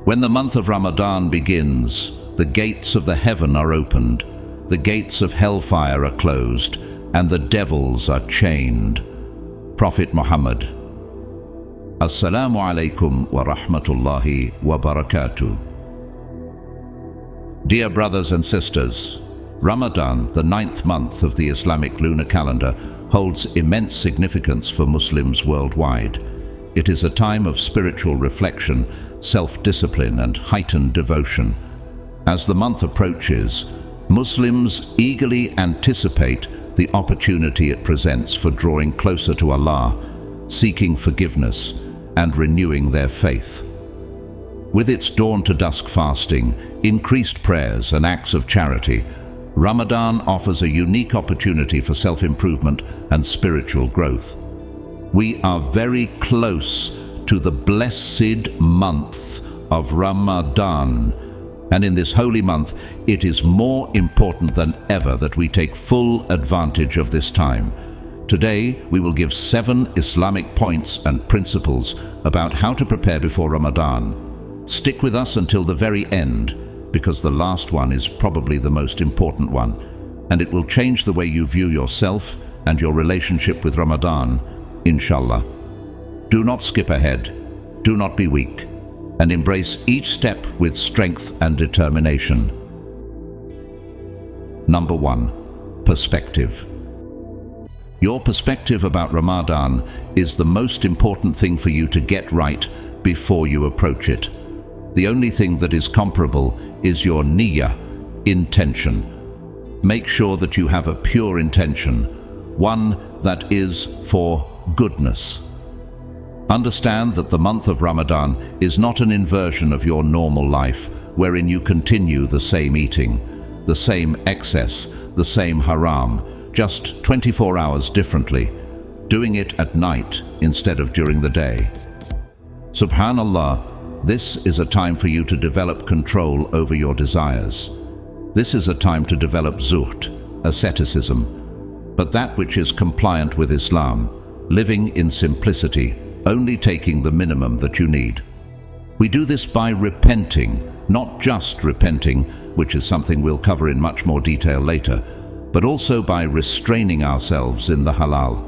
When the month of Ramadan begins, the gates of the heaven are opened, the gates of hellfire are closed, and the devils are chained. Prophet Muhammad. Assalamu alaikum wa rahmatullahi wa barakatuh. Dear brothers and sisters, Ramadan, the 9th month of the Islamic lunar calendar, holds immense significance for Muslims worldwide. It is a time of spiritual reflection, self-discipline, and heightened devotion. As the month approaches, Muslims eagerly anticipate the opportunity it presents for drawing closer to Allah, seeking forgiveness, and renewing their faith. With its dawn to dusk fasting, increased prayers, and acts of charity, Ramadan offers a unique opportunity for self-improvement and spiritual growth. We are very close to the blessed month of Ramadan, and in this holy month, it is more important than ever that we take full advantage of this time. Today, we will give 7 Islamic points and principles about how to prepare before Ramadan. Stick with us until the very end, because the last one is probably the most important one, and it will change the way you view yourself and your relationship with Ramadan, inshallah. Do not skip ahead, do not be weak, and embrace each step with strength and determination. Number 1. Perspective. Your perspective about Ramadan is the most important thing for you to get right before you approach it. The only thing that is comparable is your niyyah, intention. Make sure that you have a pure intention, one that is for goodness. Understand that the month of Ramadan is not an inversion of your normal life, wherein you continue the same eating, the same excess, the same haram, just 24 hours differently, doing it at night instead of during the day. Subhanallah, this is a time for you to develop control over your desires. This is a time to develop zuhd, asceticism, but that which is compliant with Islam, living in simplicity, only taking the minimum that you need. We do this by repenting, not just repenting, which is something we'll cover in much more detail later, but also by restraining ourselves in the halal.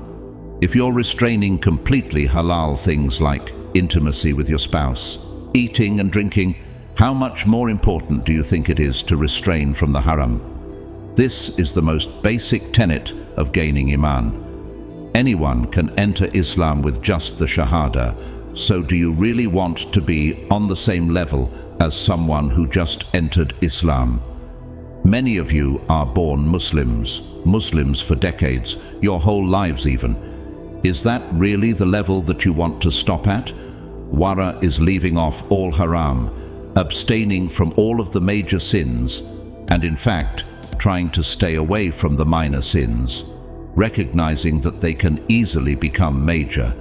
If you're restraining completely halal things like intimacy with your spouse, eating and drinking, how much more important do you think it is to restrain from the haram? This is the most basic tenet of gaining iman. Anyone can enter Islam with just the shahada, so do you really want to be on the same level as someone who just entered Islam? Many of you are born Muslims for decades, your whole lives even. Is that really the level that you want to stop at? Wara is leaving off all haram, abstaining from all of the major sins, and in fact, trying to stay away from the minor sins, recognizing that they can easily become major.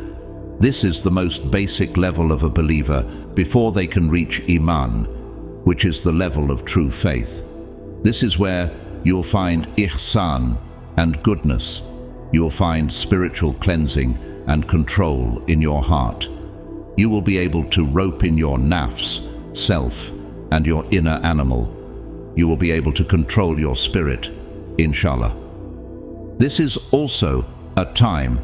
This is the most basic level of a believer before they can reach iman, which is the level of true faith. This is where you'll find ihsan and goodness. You'll find spiritual cleansing and control in your heart. You will be able to rope in your nafs, self, and your inner animal. You will be able to control your spirit, inshallah. This is also a time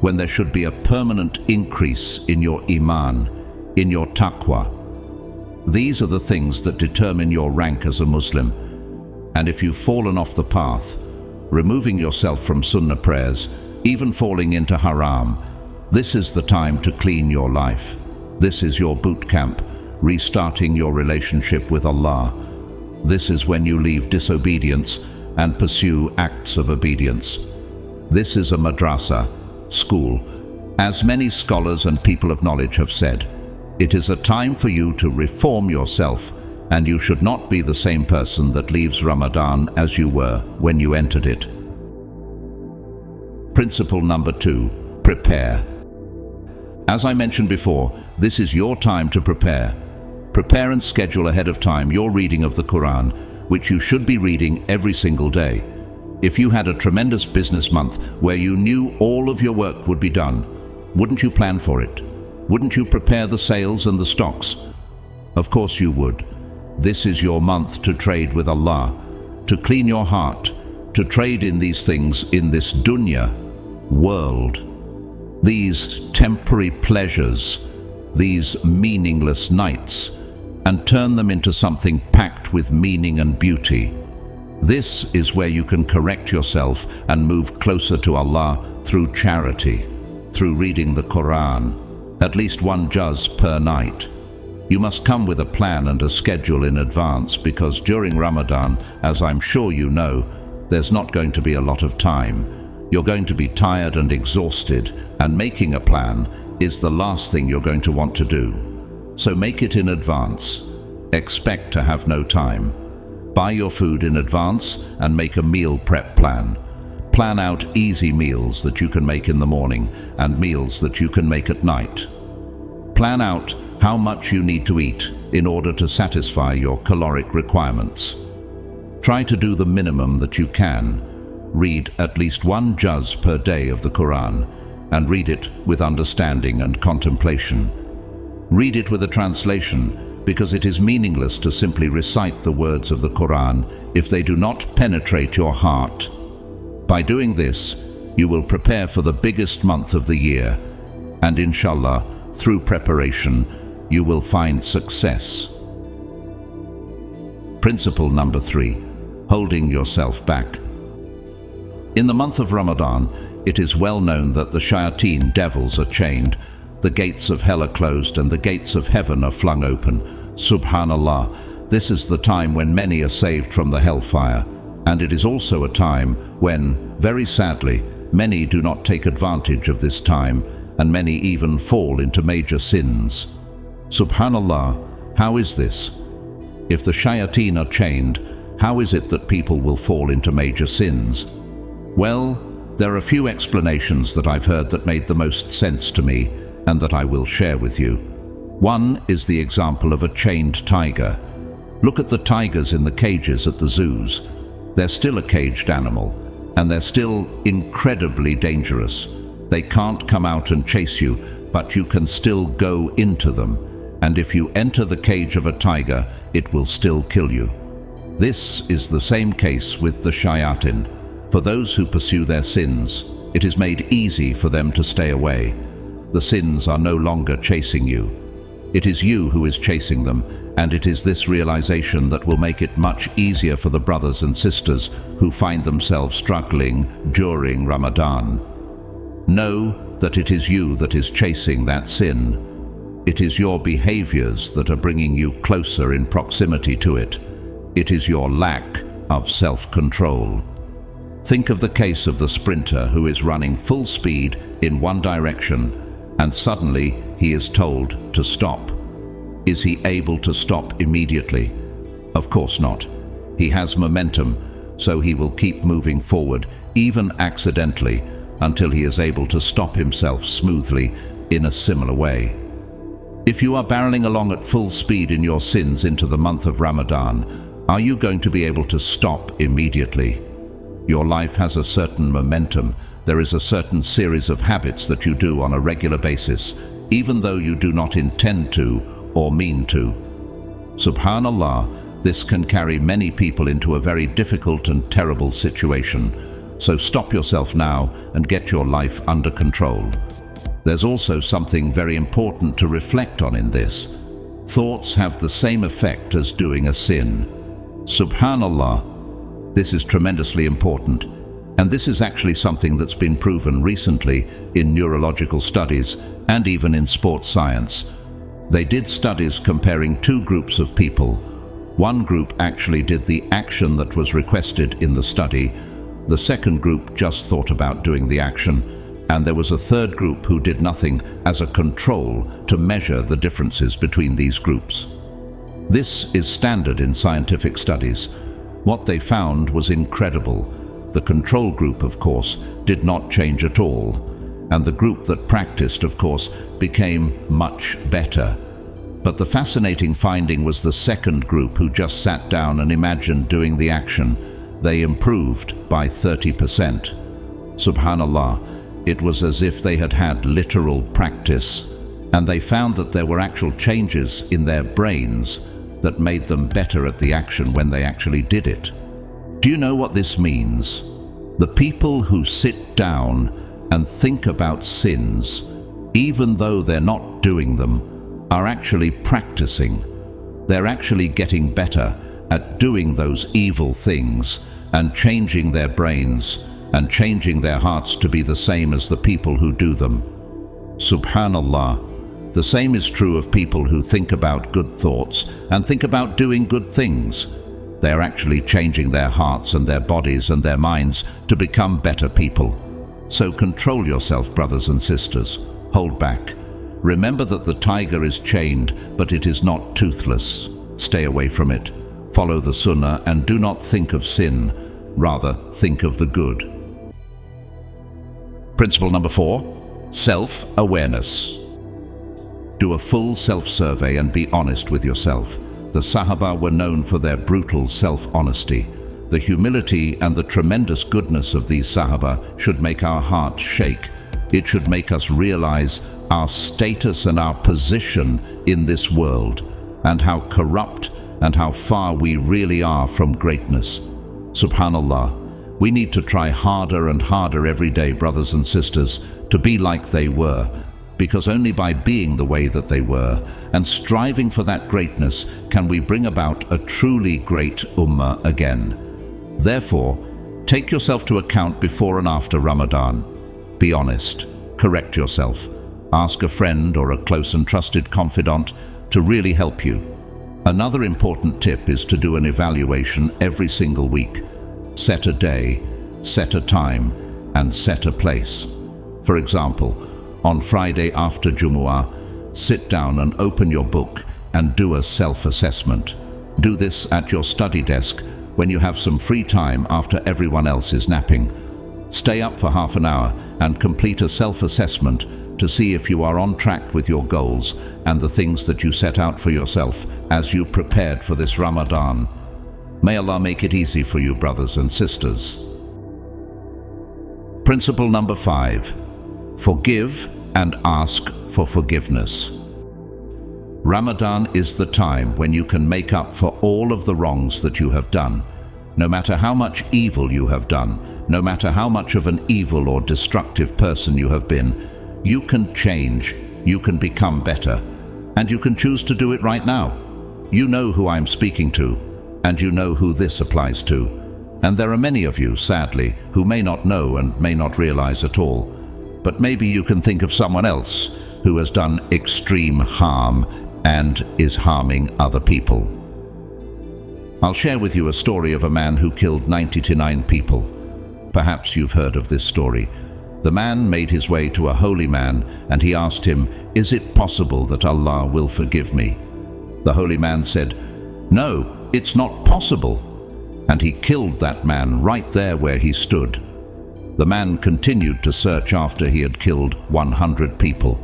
when there should be a permanent increase in your iman, in your taqwa. These are the things that determine your rank as a Muslim. And if you've fallen off the path, removing yourself from sunnah prayers, even falling into haram, this is the time to clean your life. This is your boot camp, restarting your relationship with Allah. This is when you leave disobedience and pursue acts of obedience. This is a madrasa, school. As many scholars and people of knowledge have said, it is a time for you to reform yourself, and you should not be the same person that leaves Ramadan as you were when you entered it. Principle number 2, prepare. As I mentioned before, this is your time to prepare. Prepare and schedule ahead of time your reading of the Quran, which you should be reading every single day. If you had a tremendous business month where you knew all of your work would be done, wouldn't you plan for it? Wouldn't you prepare the sales and the stocks? Of course you would. This is your month to trade with Allah, to clean your heart, to trade in these things in this dunya world. These temporary pleasures, these meaningless nights, and turn them into something packed with meaning and beauty. This is where you can correct yourself and move closer to Allah through charity, through reading the Quran, at least one juz per night. You must come with a plan and a schedule in advance, because during Ramadan, as I'm sure you know, there's not going to be a lot of time. You're going to be tired and exhausted, and making a plan is the last thing you're going to want to do. So make it in advance. Expect to have no time. Buy your food in advance and make a meal prep plan. Plan out easy meals that you can make in the morning and meals that you can make at night. Plan out how much you need to eat in order to satisfy your caloric requirements. Try to do the minimum that you can. Read at least one juz per day of the Quran, and read it with understanding and contemplation. Read it with a translation, because it is meaningless to simply recite the words of the Quran if they do not penetrate your heart. By doing this, you will prepare for the biggest month of the year, and inshallah, through preparation, you will find success. Principle number 3, holding yourself back. In the month of Ramadan, it is well known that the shayateen devils are chained, the gates of hell are closed, and the gates of heaven are flung open. Subhanallah, this is the time when many are saved from the hellfire, and it is also a time when, very sadly, many do not take advantage of this time, and many even fall into major sins. Subhanallah, how is this? If the shayateen are chained, how is it that people will fall into major sins? Well, there are a few explanations that I've heard that made the most sense to me, and that I will share with you. One is the example of a chained tiger. Look at the tigers in the cages at the zoos. They're still a caged animal, and they're still incredibly dangerous. They can't come out and chase you, but you can still go into them. And if you enter the cage of a tiger, it will still kill you. This is the same case with the shayateen. For those who pursue their sins, it is made easy for them to stay away. The sins are no longer chasing you. It is you who is chasing them, and it is this realization that will make it much easier for the brothers and sisters who find themselves struggling during Ramadan. Know that it is you that is chasing that sin. It is your behaviors that are bringing you closer in proximity to it. It is your lack of self-control. Think of the case of the sprinter who is running full speed in one direction, and suddenly he is told to stop. Is he able to stop immediately? Of course not. He has momentum, so he will keep moving forward, even accidentally, until he is able to stop himself smoothly in a similar way. If you are barreling along at full speed in your sins into the month of Ramadan, are you going to be able to stop immediately? Your life has a certain momentum. There is a certain series of habits that you do on a regular basis, even though you do not intend to or mean to. Subhanallah, this can carry many people into a very difficult and terrible situation. So stop yourself now and get your life under control. There's also something very important to reflect on in this. Thoughts have the same effect as doing a sin. Subhanallah, this is tremendously important, and this is actually something that's been proven recently in neurological studies and even in sports science. They did studies comparing two groups of people. One group actually did the action that was requested in the study. The second group just thought about doing the action, and there was a third group who did nothing as a control to measure the differences between these groups. This is standard in scientific studies. What they found was incredible. The control group, of course, did not change at all, and the group that practiced, of course, became much better. But the fascinating finding was the second group who just sat down and imagined doing the action. They improved by 30%. Subhanallah, it was as if they had had literal practice. and they found that there were actual changes in their brains that made them better at the action when they actually did it. Do you know what this means? The people who sit down and think about sins, even though they're not doing them, are actually practicing. They're actually getting better at doing those evil things and changing their brains and changing their hearts to be the same as the people who do them. Subhanallah. The same is true of people who think about good thoughts and think about doing good things. They are actually changing their hearts and their bodies and their minds to become better people. So control yourself, brothers and sisters. Hold back. Remember that the tiger is chained, but it is not toothless. Stay away from it. Follow the sunnah and do not think of sin. Rather, think of the good. Principle number 4, self-awareness. Do a full self-survey and be honest with yourself. The Sahaba were known for their brutal self-honesty. The humility and the tremendous goodness of these Sahaba should make our hearts shake. It should make us realize our status and our position in this world, and how corrupt and how far we really are from greatness. Subhanallah, we need to try harder and harder every day, brothers and sisters, to be like they were, because only by being the way that they were and striving for that greatness can we bring about a truly great ummah again. Therefore, take yourself to account before and after Ramadan. Be honest, correct yourself, ask a friend or a close and trusted confidant to really help you. Another important tip is to do an evaluation every single week. Set a day, set a time, and set a place. For example, on Friday after Jumu'ah, sit down and open your book and do a self-assessment. Do this at your study desk when you have some free time after everyone else is napping. Stay up for half an hour and complete a self-assessment to see if you are on track with your goals and the things that you set out for yourself as you prepared for this Ramadan. May Allah make it easy for you, brothers and sisters. Principle number 5. Forgive and ask for forgiveness. Ramadan is the time when you can make up for all of the wrongs that you have done. No matter how much evil you have done, no matter how much of an evil or destructive person you have been, you can change, you can become better, and you can choose to do it right now. You know who I'm speaking to, and you know who this applies to. And there are many of you, sadly, who may not know and may not realize at all. But maybe you can think of someone else who has done extreme harm and is harming other people. I'll share with you a story of a man who killed 99 people. Perhaps you've heard of this story. The man made his way to a holy man and he asked him, "Is it possible that Allah will forgive me?" The holy man said, "No, it's not possible." And he killed that man right there where he stood. The man continued to search after he had killed 100 people.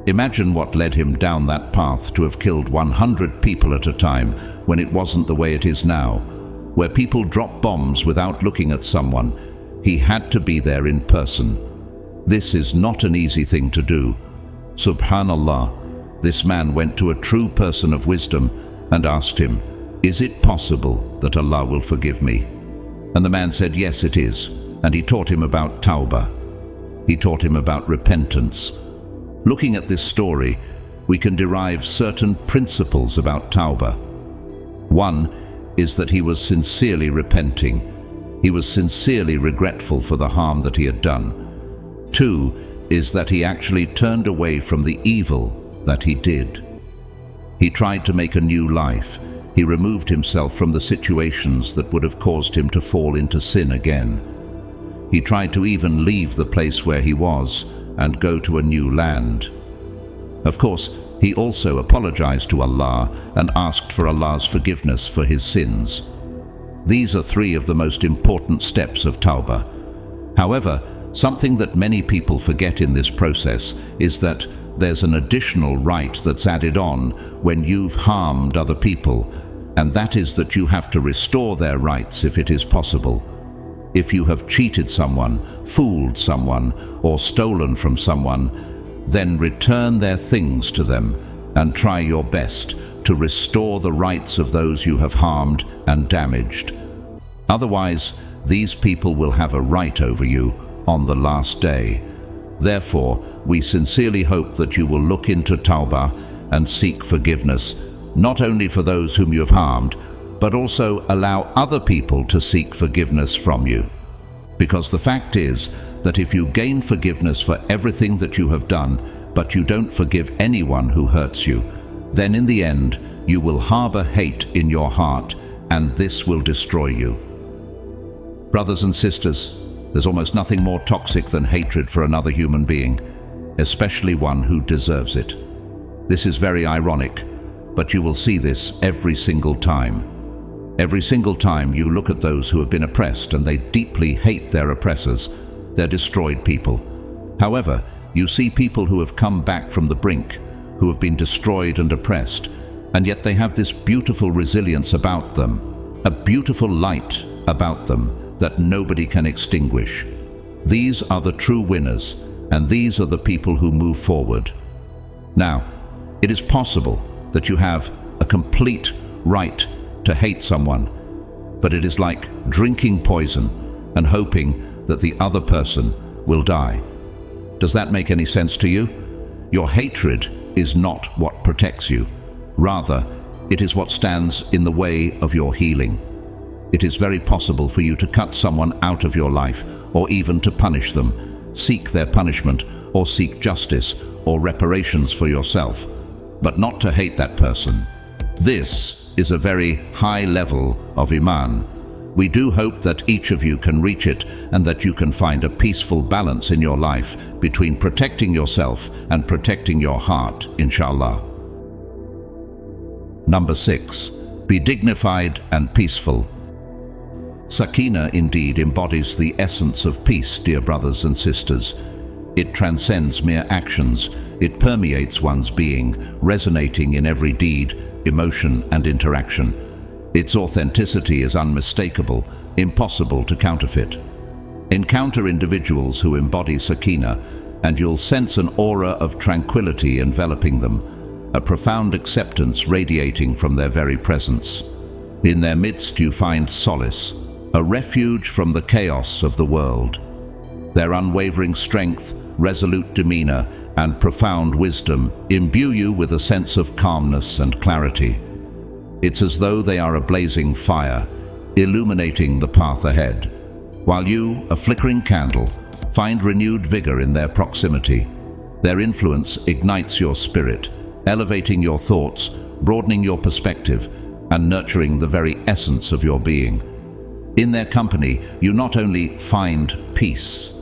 Imagine what led him down that path to have killed 100 people at a time when it wasn't the way it is now, where people drop bombs without looking at someone. He had to be there in person. This is not an easy thing to do. Subhanallah, this man went to a true person of wisdom and asked him, "Is it possible that Allah will forgive me?" And the man said, "Yes, it is." And he taught him about tawbah. He taught him about repentance. Looking at this story, we can derive certain principles about tawbah. One is that he was sincerely repenting. He was sincerely regretful for the harm that he had done. Two is that he actually turned away from the evil that he did. He tried to make a new life. He removed himself from the situations that would have caused him to fall into sin again. He tried to even leave the place where he was and go to a new land. Of course, he also apologized to Allah and asked for Allah's forgiveness for his sins. These are 3 of the most important steps of tawbah. However, something that many people forget in this process is that there's an additional right that's added on when you've harmed other people, and that is that you have to restore their rights if it is possible. If you have cheated someone, fooled someone, or stolen from someone, then return their things to them and try your best to restore the rights of those you have harmed and damaged. Otherwise, these people will have a right over you on the last day. Therefore, we sincerely hope that you will look into Tawbah and seek forgiveness, not only for those whom you have harmed, but also allow other people to seek forgiveness from you. Because the fact is that if you gain forgiveness for everything that you have done, but you don't forgive anyone who hurts you, then in the end you will harbor hate in your heart, and this will destroy you. Brothers and sisters, there's almost nothing more toxic than hatred for another human being, especially one who deserves it. This is very ironic, but you will see this every single time. Every single time you look at those who have been oppressed and they deeply hate their oppressors, they're destroyed people. However, you see people who have come back from the brink, who have been destroyed and oppressed, and yet they have this beautiful resilience about them, a beautiful light about them that nobody can extinguish. These are the true winners, and these are the people who move forward. Now, it is possible that you have a complete right to hate someone, but it is like drinking poison and hoping that the other person will die. Does that make any sense to you? Your hatred is not what protects you. Rather, it is what stands in the way of your healing. It is very possible for you to cut someone out of your life, or even to punish them, seek their punishment, or seek justice or reparations for yourself, but not to hate that person. This is a very high level of Iman. We do hope that each of you can reach it and that you can find a peaceful balance in your life between protecting yourself and protecting your heart, inshallah. Number 6. Be dignified and peaceful. Sakina indeed embodies the essence of peace, dear brothers and sisters. It transcends mere actions. It permeates one's being, resonating in every deed, emotion, and interaction. Its authenticity is unmistakable, impossible to counterfeit. Encounter individuals who embody Sakina, and you'll sense an aura of tranquility enveloping them, a profound acceptance radiating from their very presence. In their midst you find solace, a refuge from the chaos of the world. Their unwavering strength, resolute demeanor, and profound wisdom imbue you with a sense of calmness and clarity. It's as though they are a blazing fire, illuminating the path ahead, while you, a flickering candle, find renewed vigor in their proximity. Their influence ignites your spirit, elevating your thoughts, broadening your perspective, and nurturing the very essence of your being. In their company, you not only find peace,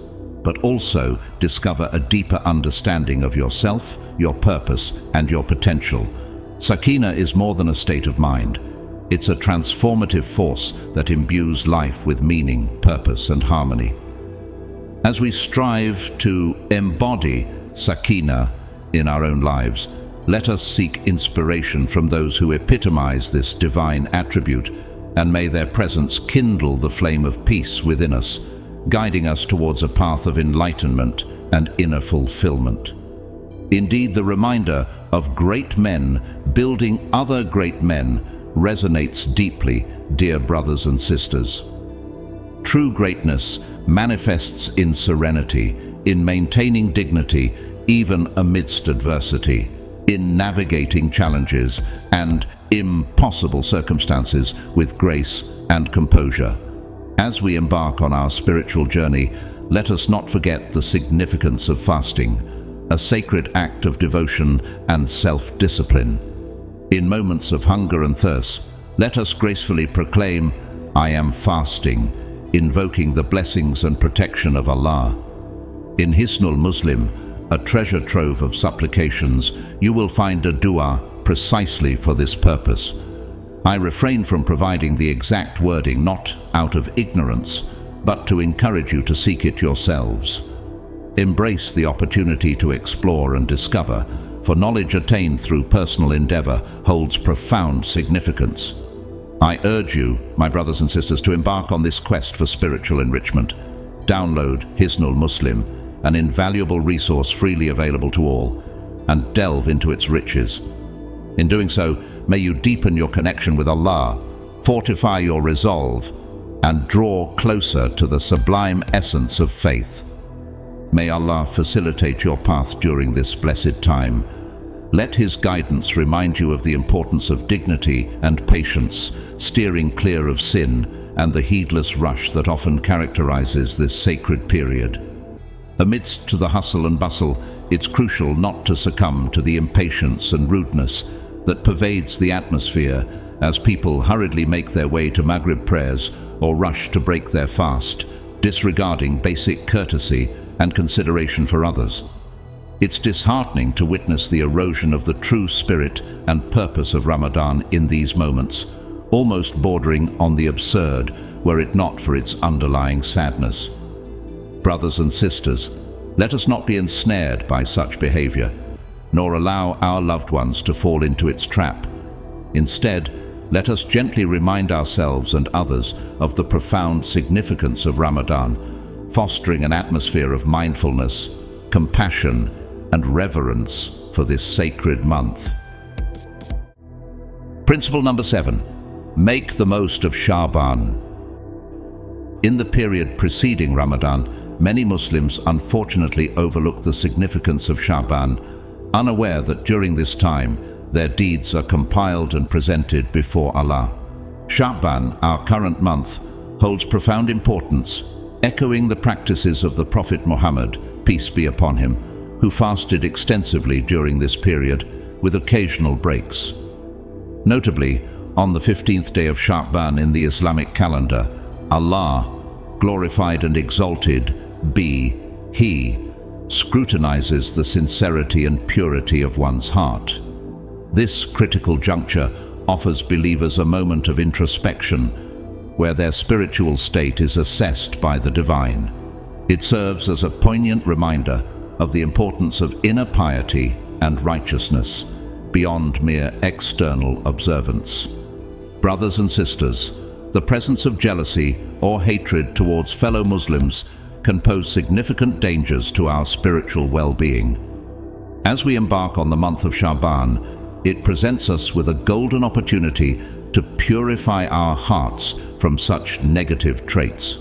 but also discover a deeper understanding of yourself, your purpose, and your potential. Sakina is more than a state of mind. It's a transformative force that imbues life with meaning, purpose, and harmony. As we strive to embody Sakina in our own lives, let us seek inspiration from those who epitomize this divine attribute, and may their presence kindle the flame of peace within us, guiding us towards a path of enlightenment and inner fulfillment. Indeed, the reminder of great men building other great men resonates deeply, dear brothers and sisters. True greatness manifests in serenity, in maintaining dignity even amidst adversity, in navigating challenges and impossible circumstances with grace and composure. As we embark on our spiritual journey, let us not forget the significance of fasting, a sacred act of devotion and self-discipline. In moments of hunger and thirst, let us gracefully proclaim, "I am fasting," invoking the blessings and protection of Allah. In Hisnul Muslim, a treasure trove of supplications, you will find a dua precisely for this purpose. I refrain from providing the exact wording, not out of ignorance, but to encourage you to seek it yourselves. Embrace the opportunity to explore and discover, for knowledge attained through personal endeavor holds profound significance. I urge you, my brothers and sisters, to embark on this quest for spiritual enrichment. Download Hisnul Muslim an invaluable resource freely available to all, and delve into its riches. In doing so, may you deepen your connection with Allah, fortify your resolve, and draw closer to the sublime essence of faith. May Allah facilitate your path during this blessed time. Let His guidance remind you of the importance of dignity and patience, steering clear of sin and the heedless rush that often characterizes this sacred period. Amidst the hustle and bustle, it's crucial not to succumb to the impatience and rudeness that pervades the atmosphere as people hurriedly make their way to Maghrib prayers or rush to break their fast, disregarding basic courtesy and consideration for others. It's disheartening to witness the erosion of the true spirit and purpose of Ramadan in these moments, almost bordering on the absurd were it not for its underlying sadness. Brothers and sisters, let us not be ensnared by such behavior, nor allow our loved ones to fall into its trap. Instead, let us gently remind ourselves and others of the profound significance of Ramadan, fostering an atmosphere of mindfulness, compassion, and reverence for this sacred month. Principle number 7. Make the most of Sha'ban. In the period preceding Ramadan, many Muslims unfortunately overlook the significance of Sha'ban, unaware that during this time their deeds are compiled and presented before Allah. Sha'ban, our current month, holds profound importance, echoing the practices of the Prophet Muhammad, peace be upon him, who fasted extensively during this period with occasional breaks. Notably, on the 15th day of Sha'ban in the Islamic calendar, Allah, glorified and exalted, be He, scrutinizes the sincerity and purity of one's heart. This critical juncture offers believers a moment of introspection, where their spiritual state is assessed by the divine. It serves as a poignant reminder of the importance of inner piety and righteousness, beyond mere external observance. Brothers and sisters, the presence of jealousy or hatred towards fellow Muslims can pose significant dangers to our spiritual well-being. As we embark on the month of Sha'ban, it presents us with a golden opportunity to purify our hearts from such negative traits.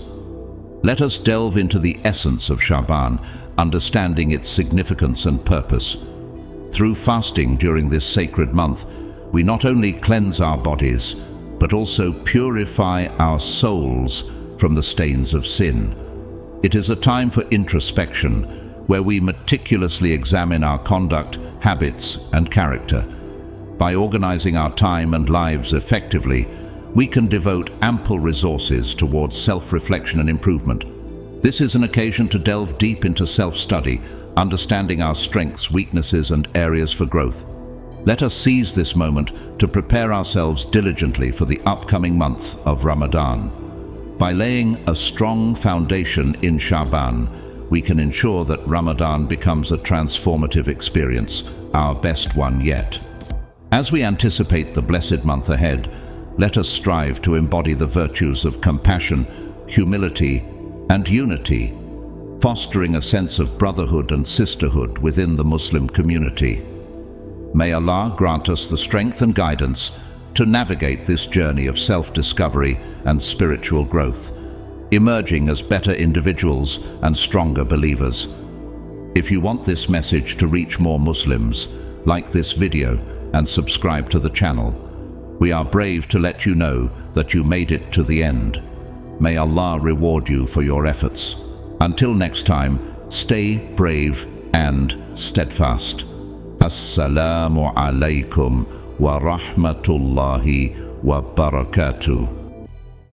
Let us delve into the essence of Sha'ban, understanding its significance and purpose. Through fasting during this sacred month, we not only cleanse our bodies, but also purify our souls from the stains of sin. It is a time for introspection, where we meticulously examine our conduct, habits, and character. By organizing our time and lives effectively, we can devote ample resources towards self-reflection and improvement. This is an occasion to delve deep into self-study, understanding our strengths, weaknesses, and areas for growth. Let us seize this moment to prepare ourselves diligently for the upcoming month of Ramadan. By laying a strong foundation in Sha'ban, we can ensure that Ramadan becomes a transformative experience, our best one yet. As we anticipate the blessed month ahead, let us strive to embody the virtues of compassion, humility, and unity, fostering a sense of brotherhood and sisterhood within the Muslim community. May Allah grant us the strength and guidance to navigate this journey of self-discovery and spiritual growth, emerging as better individuals and stronger believers. If you want this message to reach more Muslims, like this video and subscribe to the channel. We are brave to let you know that you made it to the end. May Allah reward you for your efforts. Until next time, stay brave and steadfast. Assalamu alaikum wa rahmatullahi wa barakatuh.